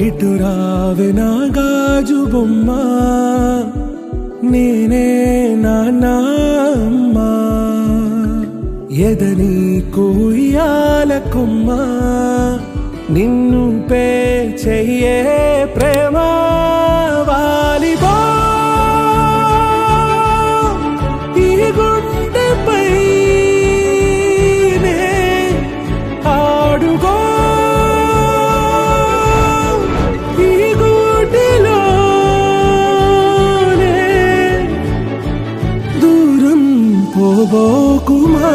ఇటు రావే నా గాజు బొమ్మ, నేనే నాన్న అమ్మా. ఎదని కూయాల కొమ్మ, నిన్ను పే చెయ్యే ప్రేమ వాలిబా. ఈ గుండెపై ఆడుగో, ఈ గూటిలోనే దూరం పోబోకుమా.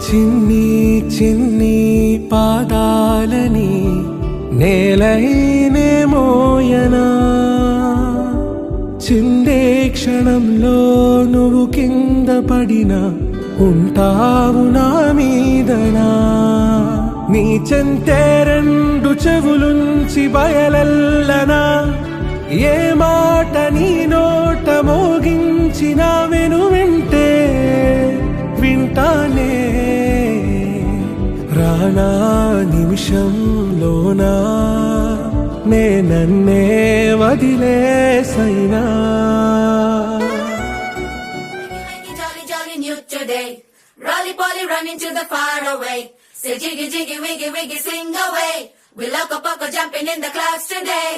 చిన్ని చిన్ని పాదాలని నేలైనే మోయనా, చిందే క్షణంలో నువ్వు కింద పడినా ఉంటావు నా మీదనా. నీ చెంతే రెండు చెవులుంచి బయలెల్లనా, ఏ మాట నీ నోట మోగించిన వెను వింటే వింటానే. రానా నిమిషంలోనా నే నన్నే వదిలేసైనా. Rolly polly running to the far away. Say jiggy jiggy wiggy wiggy sing away. We loco poco jumping in the clouds today.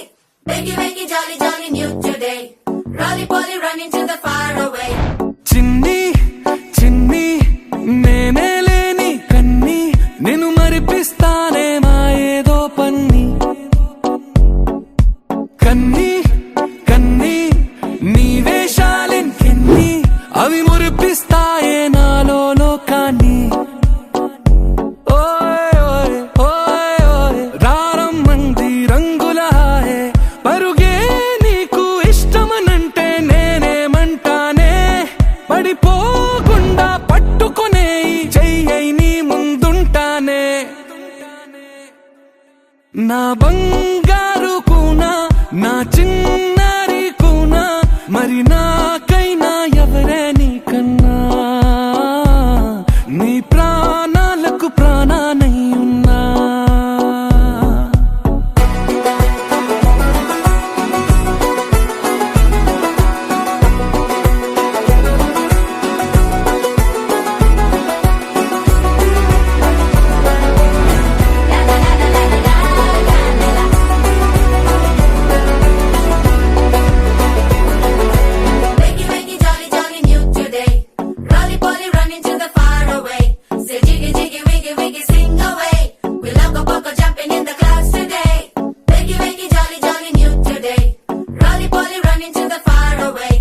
Biggy wiggy jolly jolly new today. Rolly polly running to the far away. చిన్ని చిన్ని నేనే లేని కన్ని, నేను మరిపిస్తానే మా ఏదో పన్ని. కన్ని కన్ని నీ వేషాలెన్ని, అవి మురిపిస్తాయే నాలో లోకాన్ని. ఓయ్ ఓయ్ ఓయ్ ఓయ్ రారమ్మంది రంగుల హాయే, పరుగే నీకు ఇష్టమనంటే నేనేమంటానే. పడిపోకుండా పట్టుకునే చెయ్యై నీ ముందుంటానే. నా బంగారు కూనా, నా చిన్నారి కూనా, మరి నాకైనా ఎవరే నీకన్నా. నీ ప్రాణాలకు ప్రాణానై ఉన్నా. Wiggy wiggy jolly jolly new today. Rolly polly running to the far away. Say jiggy jiggy wiggy wiggy sing away. We loco poco jumping in the clouds today. Wiggy wiggy jolly jolly new today. Rolly polly running to the far away.